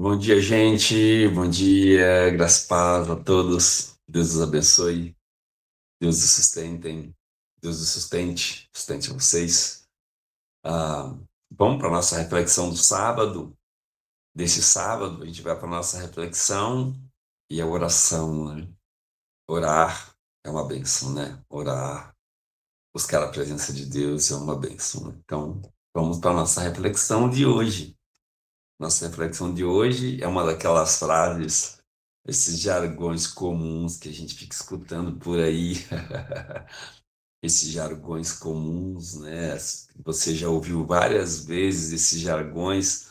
Bom dia, gente. Bom dia, graças a paz a todos. Deus os abençoe. Deus os sustentem. Deus os sustente vocês. Ah, Vamos para a nossa reflexão do sábado. Desse sábado, a gente vai para a nossa reflexão e a oração, né? Orar é uma bênção, né? Orar, buscar a presença de Deus é uma bênção, né? Então, vamos para a nossa reflexão de hoje. Nossa reflexão de hoje é uma daquelas frases, esses jargões comuns que a gente fica escutando por aí, esses jargões comuns, né? Você já ouviu várias vezes esses jargões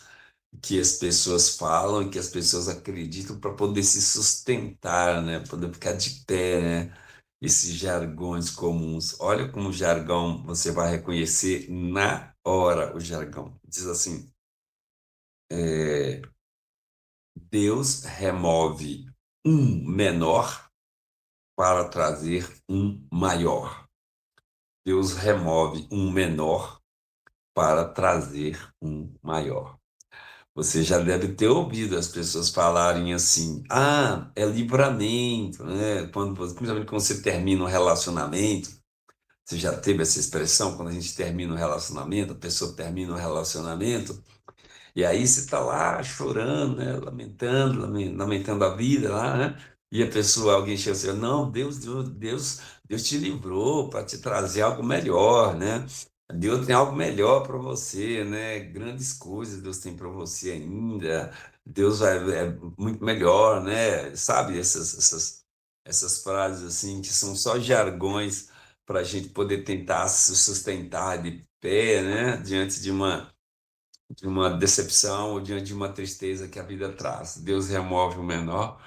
que as pessoas falam e que as pessoas acreditam para poder se sustentar, né? Poder ficar de pé, né? Esses jargões comuns. Olha como o jargão você vai reconhecer na hora o jargão. Diz assim. Deus remove um menor para trazer um maior. Deus remove um menor para trazer um maior. Você já deve ter ouvido as pessoas falarem assim: ah, é livramento, né? Principalmente quando você termina um relacionamento, você já teve essa expressão, quando a gente termina um relacionamento, a pessoa termina um relacionamento. E aí você está lá chorando, né? Lamentando a vida lá, né? E a pessoa, alguém chega assim, não, Deus te livrou para te trazer algo melhor, né? Deus tem algo melhor para você, né? Grandes coisas Deus tem para você ainda. Deus é muito melhor, né? Sabe, essas frases assim que são só jargões para a gente poder tentar se sustentar de pé, né? Diante de uma decepção ou diante de uma tristeza que a vida traz. Deus remove o menor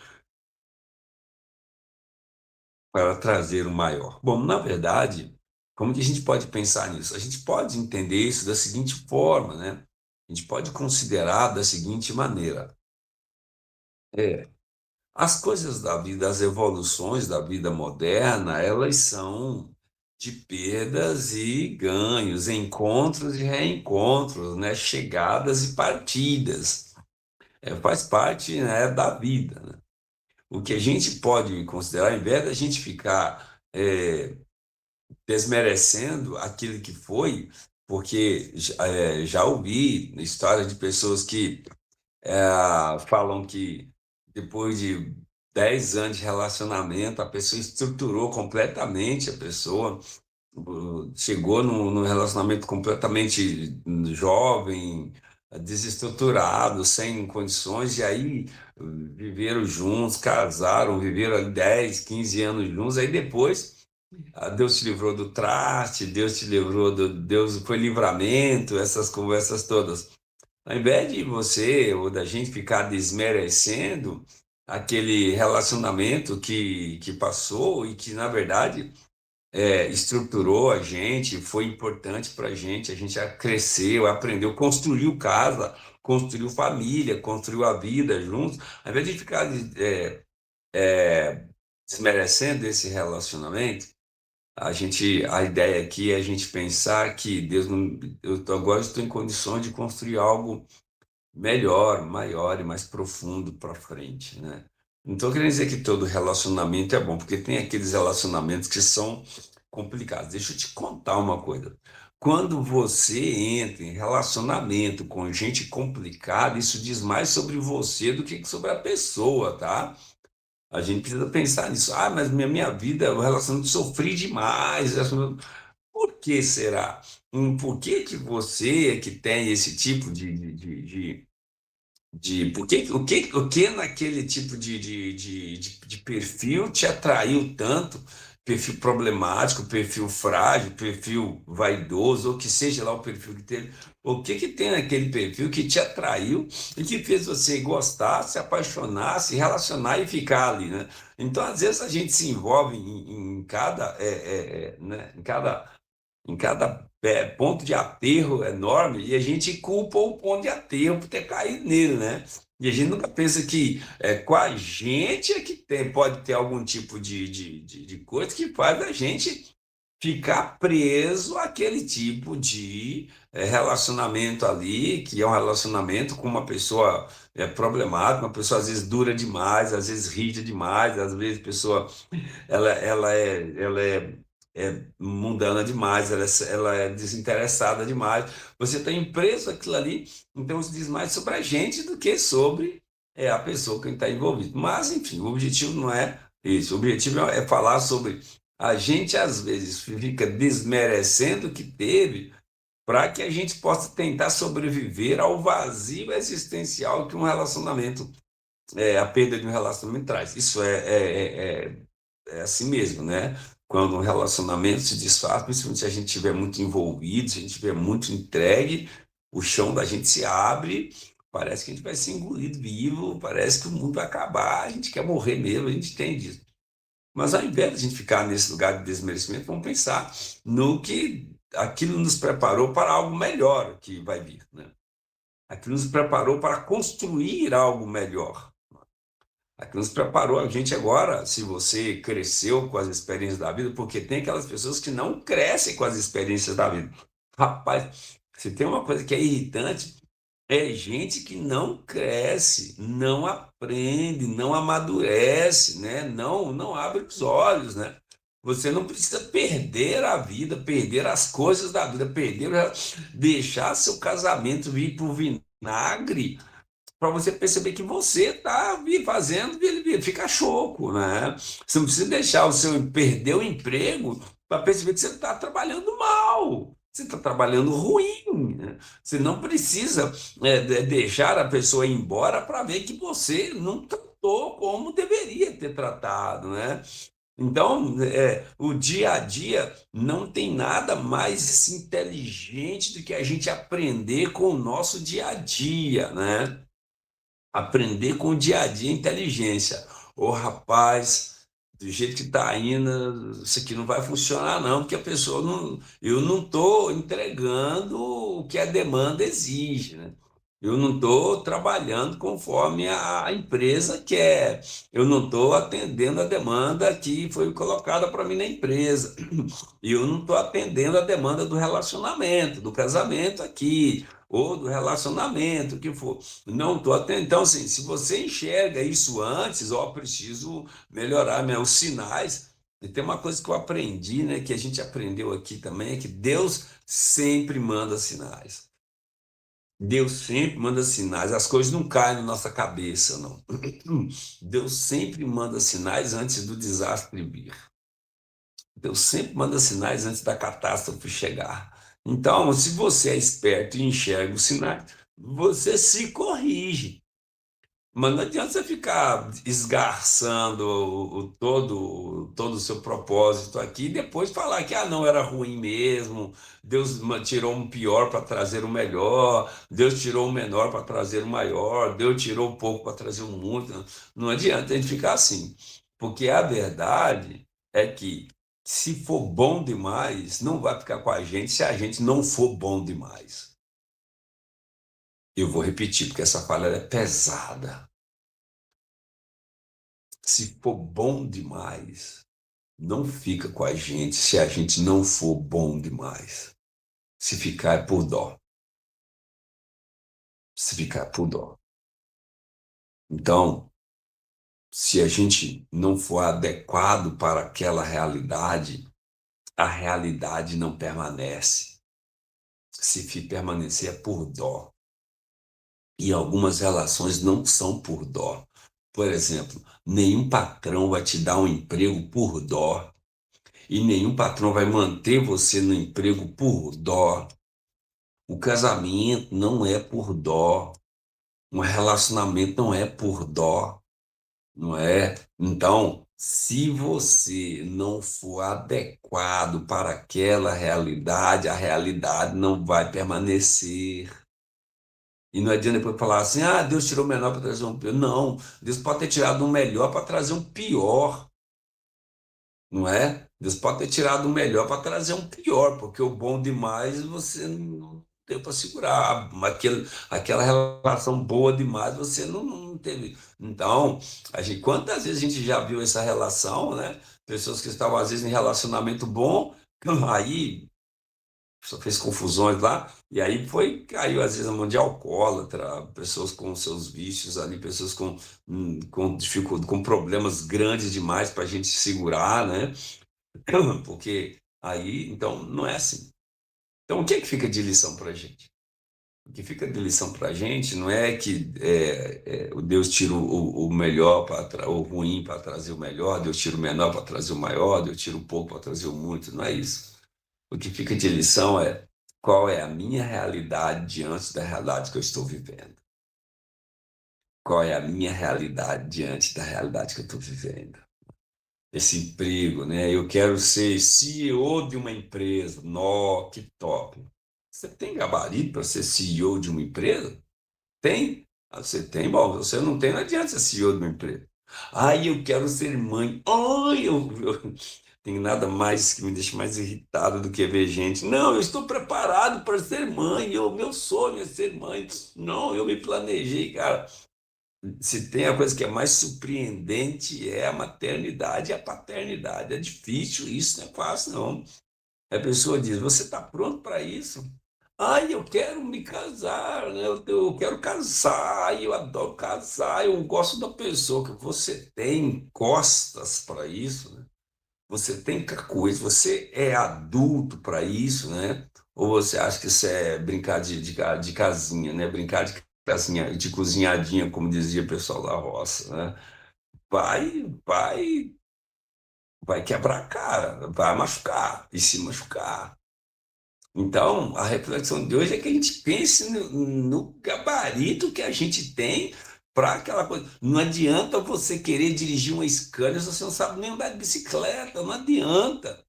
para trazer o maior. Bom, na verdade, como que a gente pode pensar nisso? A gente pode entender isso da seguinte forma, né? A gente pode considerar da seguinte maneira: é, as coisas da vida, as evoluções da vida moderna, elas são de perdas e ganhos, encontros e reencontros, né? Chegadas e partidas. Faz parte, né, da vida, né? O que a gente pode considerar, ao invés da gente ficar desmerecendo aquilo que foi, porque já ouvi histórias de pessoas que falam que depois de 10 anos de relacionamento, a pessoa estruturou completamente a pessoa, chegou num relacionamento completamente jovem, desestruturado, sem condições, e aí viveram juntos, casaram, viveram ali 10, 15 anos juntos, aí depois Deus te livrou do traste, Deus te livrou Deus foi livramento, essas conversas todas. Ao invés de você ou da gente ficar desmerecendo aquele relacionamento que passou e que, na verdade, estruturou a gente, foi importante para a gente cresceu, aprendeu, construiu casa, construiu família, construiu a vida juntos. Ao invés de ficar desmerecendo esse relacionamento, a ideia aqui é a gente pensar que Deus não, agora estou em condições de construir algo melhor, maior e mais profundo para frente, né? Não estou querendo dizer que todo relacionamento é bom, porque tem aqueles relacionamentos que são complicados. Deixa eu te contar uma coisa. Quando você entra em relacionamento com gente complicada, isso diz mais sobre você do que sobre a pessoa, tá? A gente precisa pensar nisso. Ah, mas minha vida, o relacionamento sofri demais. Por que será? Por que que você que tem esse tipo o que naquele tipo de perfil te atraiu tanto? Perfil problemático, perfil frágil, perfil vaidoso, ou que seja lá o perfil que teve. O que que tem naquele perfil que te atraiu e que fez você gostar, se apaixonar, se relacionar e ficar ali, né? Então, às vezes, a gente se envolve em cada, né, em cada ponto de aterro enorme e a gente culpa o ponto de aterro por ter caído nele, né? E a gente nunca pensa que com a gente é que pode ter algum tipo de coisa que faz a gente ficar preso àquele tipo de relacionamento ali, que é um relacionamento com uma pessoa problemática, uma pessoa às vezes dura demais, às vezes rígida demais, às vezes a pessoa ela é mundana demais, ela é desinteressada demais. Você está preso aquilo ali, então isso diz mais sobre a gente do que sobre a pessoa que está envolvida. Mas, enfim, o objetivo não é isso. O objetivo é falar sobre a gente, às vezes, fica desmerecendo o que teve para que a gente possa tentar sobreviver ao vazio existencial que um relacionamento, a perda de um relacionamento traz. Isso é assim mesmo, né? Quando um relacionamento se desfaz, principalmente se a gente estiver muito envolvido, se a gente estiver muito entregue, o chão da gente se abre, parece que a gente vai ser engolido vivo, parece que o mundo vai acabar, a gente quer morrer mesmo, a gente tem disso. Mas ao invés de a gente ficar nesse lugar de desmerecimento, vamos pensar no que aquilo nos preparou para algo melhor que vai vir, né? Aquilo nos preparou para construir algo melhor. Aquilo nos preparou a gente agora, se você cresceu com as experiências da vida, porque tem aquelas pessoas que não crescem com as experiências da vida. Rapaz, se tem uma coisa que é irritante, é gente que não cresce, não aprende, não amadurece, né? Não abre os olhos, né? Você não precisa perder a vida, perder as coisas da vida, deixar seu casamento vir para o vinagre para você perceber que você está fazendo ele ficar choco, né? Você não precisa deixar o seu perder o emprego para perceber que você está trabalhando mal, você está trabalhando ruim, né? Você não precisa deixar a pessoa ir embora para ver que você não tratou como deveria ter tratado, né? Então, o dia a dia não tem nada mais inteligente do que a gente aprender com o nosso dia a dia, né? Aprender com o dia a dia inteligência. Ô rapaz, do jeito que está indo, isso aqui não vai funcionar, não, porque a pessoa não. Eu não estou entregando o que a demanda exige, né? Eu não estou trabalhando conforme a empresa quer. Eu não estou atendendo a demanda que foi colocada para mim na empresa. E eu não estou atendendo a demanda do relacionamento, do casamento aqui, ou do relacionamento, o que for. Não estou atendendo. Então, assim, se você enxerga isso antes, ó, preciso melhorar os sinais. E tem uma coisa que eu aprendi, né, que a gente aprendeu aqui também, é que Deus sempre manda sinais. Deus sempre manda sinais, as coisas não caem na nossa cabeça, não. Deus sempre manda sinais antes do desastre vir. Deus sempre manda sinais antes da catástrofe chegar. Então, se você é esperto e enxerga os sinais, você se corrige. Mas não adianta você ficar esgarçando todo o seu propósito aqui e depois falar que não era ruim mesmo, Deus tirou um pior para trazer o melhor, Deus tirou o menor para trazer o maior, Deus tirou um pouco para trazer o muito. Não adianta a gente ficar assim, porque a verdade é que se for bom demais, não vai ficar com a gente se a gente não for bom demais. Eu vou repetir, porque essa fala é pesada. Se for bom demais, não fica com a gente se a gente não for bom demais. Se ficar é por dó. Se ficar é por dó. Então, se a gente não for adequado para aquela realidade, a realidade não permanece. Se permanecer é por dó. E algumas relações não são por dó. Por exemplo, nenhum patrão vai te dar um emprego por dó. E nenhum patrão vai manter você no emprego por dó. O casamento não é por dó. Um relacionamento não é por dó, não é? Então, se você não for adequado para aquela realidade, a realidade não vai permanecer. E não adianta depois falar assim, Deus tirou o menor para trazer um pior. Não, Deus pode ter tirado um melhor para trazer um pior. Não é? Deus pode ter tirado o melhor para trazer um pior, porque o bom demais você não deu para segurar. Aquela relação boa demais você não teve. Então, quantas vezes a gente já viu essa relação, né? Pessoas que estavam às vezes em relacionamento bom Aí só fez confusões lá, e aí caiu às vezes a mão de alcoólatra, pessoas com seus vícios ali, pessoas com dificuldade, com problemas grandes demais para a gente segurar, né? Porque aí, então, não é assim. Então, o que é que fica de lição para a gente? O que fica de lição para a gente não é que o Deus tira o melhor para o ruim para trazer o melhor, Deus tira o menor para trazer o maior, Deus tira o pouco para trazer o muito, não é isso. O que fica de lição é qual é a minha realidade diante da realidade que eu estou vivendo. Qual é a minha realidade diante da realidade que eu estou vivendo. Esse emprego, né? Eu quero ser CEO de uma empresa. Nó, que top. Você tem gabarito para ser CEO de uma empresa? Tem? Ah, você tem? Bom, você não tem, não adianta ser CEO de uma empresa. Ai, eu quero ser mãe. Ai, eu tenho nada mais que me deixa mais irritado do que ver gente. Não, eu estou preparado para ser mãe. Meu sonho é ser mãe. Não, eu me planejei, cara. Se tem a coisa que é mais surpreendente é a maternidade e a paternidade. É difícil isso, não é fácil, não. A pessoa diz: Você está pronto para isso? Ai, eu quero me casar, né? Eu quero casar, ai, eu adoro casar, eu gosto da pessoa que você tem costas para isso, né? Você tem coisa, você é adulto para isso, né? Ou você acha que isso é brincar de casinha, né? Brincar de casinha, de cozinhadinha, como dizia o pessoal da roça, né? Vai, vai quebrar a cara, vai machucar e se machucar. Então, a reflexão de hoje é que a gente pense no gabarito que a gente tem para aquela coisa. Não adianta você querer dirigir uma Scania se você não sabe nem andar de bicicleta, não adianta.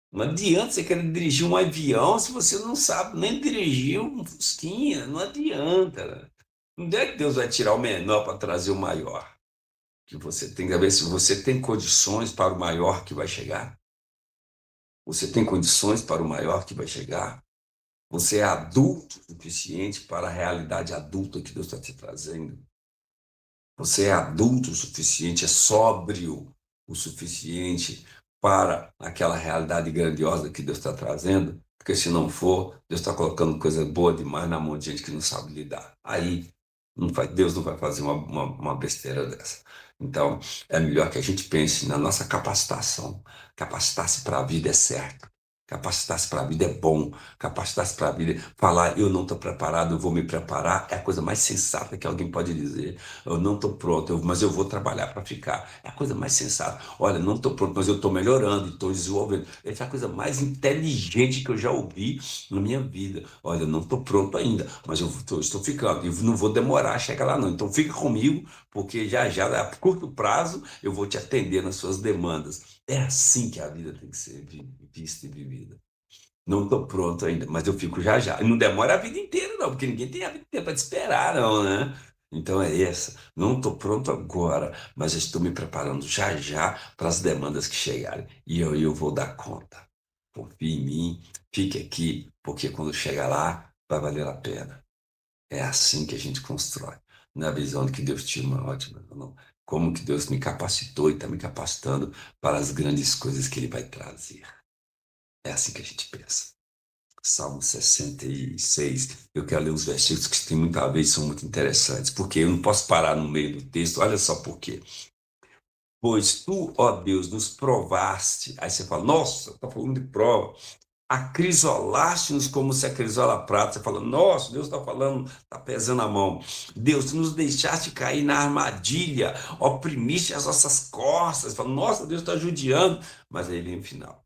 Não adianta você querer dirigir um avião se você não sabe nem dirigir um Fusquinha, não adianta. Onde é que Deus vai tirar o menor para trazer o maior? Que você tem que ver se você tem condições para o maior que vai chegar. Você tem condições para o maior que vai chegar. Você é adulto o suficiente para a realidade adulta que Deus está te trazendo. Você é adulto o suficiente, é sóbrio o suficiente para aquela realidade grandiosa que Deus está trazendo. Porque se não for, Deus está colocando coisa boa demais na mão de gente que não sabe lidar. Aí Deus não vai fazer uma besteira dessa. Então, é melhor que a gente pense na nossa capacitação. Capacitar-se para a vida é certo. Capacitar-se para a vida é bom. Capacitar-se para a vida, falar eu não estou preparado, eu vou me preparar, é a coisa mais sensata que alguém pode dizer. Eu não estou pronto, mas eu vou trabalhar para ficar. É a coisa mais sensata. Olha, não estou pronto, mas eu estou melhorando, estou desenvolvendo. Essa é a coisa mais inteligente que eu já ouvi na minha vida. Olha, eu não estou pronto ainda, mas estou ficando. E não vou demorar a chegar lá, não. Então fica comigo, porque já, a curto prazo, eu vou te atender nas suas demandas. É assim que a vida tem que ser vista e vivida. Não estou pronto ainda, mas eu fico já já. E não demora a vida inteira, não, porque ninguém tem a vida inteira para te esperar, não, né? Então é essa. Não estou pronto agora, mas estou me preparando já já para as demandas que chegarem. E eu vou dar conta. Confie em mim, fique aqui, porque quando chegar lá, vai valer a pena. É assim que a gente constrói. Na visão de que Deus tinha uma ótima, não. Como que Deus me capacitou e está me capacitando para as grandes coisas que Ele vai trazer. É assim que a gente pensa. Salmo 66. Eu quero ler uns versículos que têm muito a ver e são muito interessantes, porque eu não posso parar no meio do texto. Olha só por quê. Pois tu, ó Deus, nos provaste. Aí você fala, nossa, está falando de prova. Acrisolaste-nos como se acrisola a prata. Você fala, nossa, Deus está falando, está pesando a mão. Deus, tu nos deixaste cair na armadilha, oprimiste as nossas costas. Você fala, nossa, Deus está judiando. Mas aí vem o final.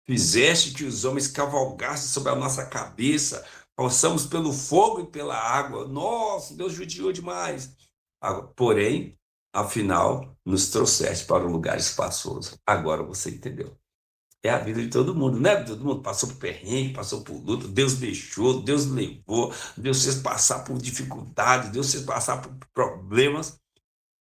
Fizeste que os homens cavalgassem sobre a nossa cabeça, passamos pelo fogo e pela água. Nossa, Deus judiou demais. Porém, afinal, nos trouxeste para um lugar espaçoso. Agora você entendeu. É a vida de todo mundo, né? Todo mundo passou por perrengue, passou por luta, Deus deixou, Deus levou, Deus fez passar por dificuldades, Deus fez passar por problemas,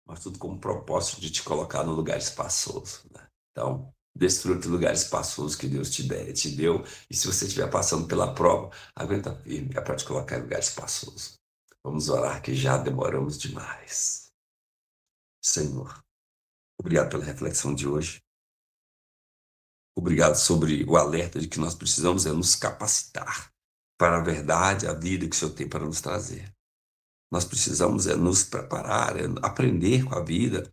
mas tudo com o propósito de te colocar no lugar espaçoso, né? Então, desfrute o lugar espaçoso que Deus te deu, e se você estiver passando pela prova, aguenta firme, é para te colocar em lugar espaçoso. Vamos orar que já demoramos demais. Senhor, obrigado pela reflexão de hoje. Obrigado sobre o alerta de que nós precisamos nos capacitar para a verdade, a vida que o Senhor tem para nos trazer. Nós precisamos nos preparar, aprender com a vida,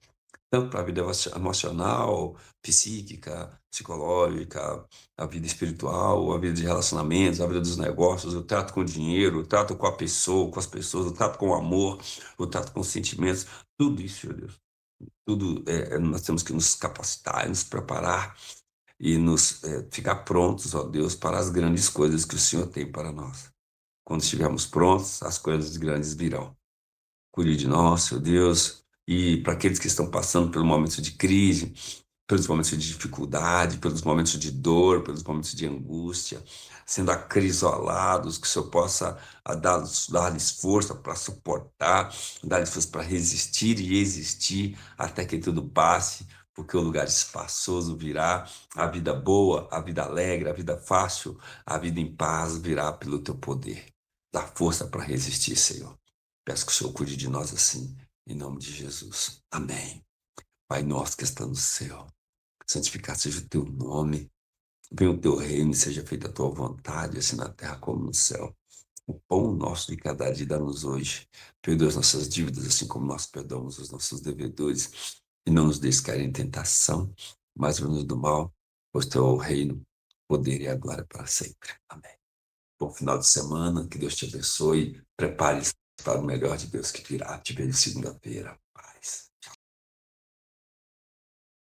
tanto para a vida emocional, psíquica, psicológica, a vida espiritual, a vida de relacionamentos, a vida dos negócios, o trato com o dinheiro, o trato com a pessoa, com as pessoas, o trato com o amor, o trato com os sentimentos, tudo isso, meu Deus. Tudo nós temos que nos capacitar, nos preparar e nos ficar prontos, ó Deus, para as grandes coisas que o Senhor tem para nós. Quando estivermos prontos, as coisas grandes virão. Cuide de nós, Senhor Deus, e para aqueles que estão passando pelo momento de crise, pelos momentos de dificuldade, pelos momentos de dor, pelos momentos de angústia, sendo acrisolados, que o Senhor possa dar-lhes força para suportar, dar-lhes força para resistir e existir até que tudo passe, porque o lugar espaçoso virá, a vida boa, a vida alegre, a vida fácil, a vida em paz virá pelo teu poder. Dá força para resistir, Senhor. Peço que o Senhor cuide de nós assim, em nome de Jesus. Amém. Pai nosso que está no céu, santificado seja o teu nome, venha o teu reino, seja feita a tua vontade, assim na terra como no céu. O pão nosso de cada dia dá-nos hoje. Perdoa as nossas dívidas, assim como nós perdoamos os nossos devedores. E não nos deixes cair em tentação, mas livra-nos do mal, pois teu é o reino, o poder e a glória para sempre. Amém. Bom final de semana, que Deus te abençoe. Prepare-se para o melhor de Deus que virá. Te vejo segunda-feira. Paz.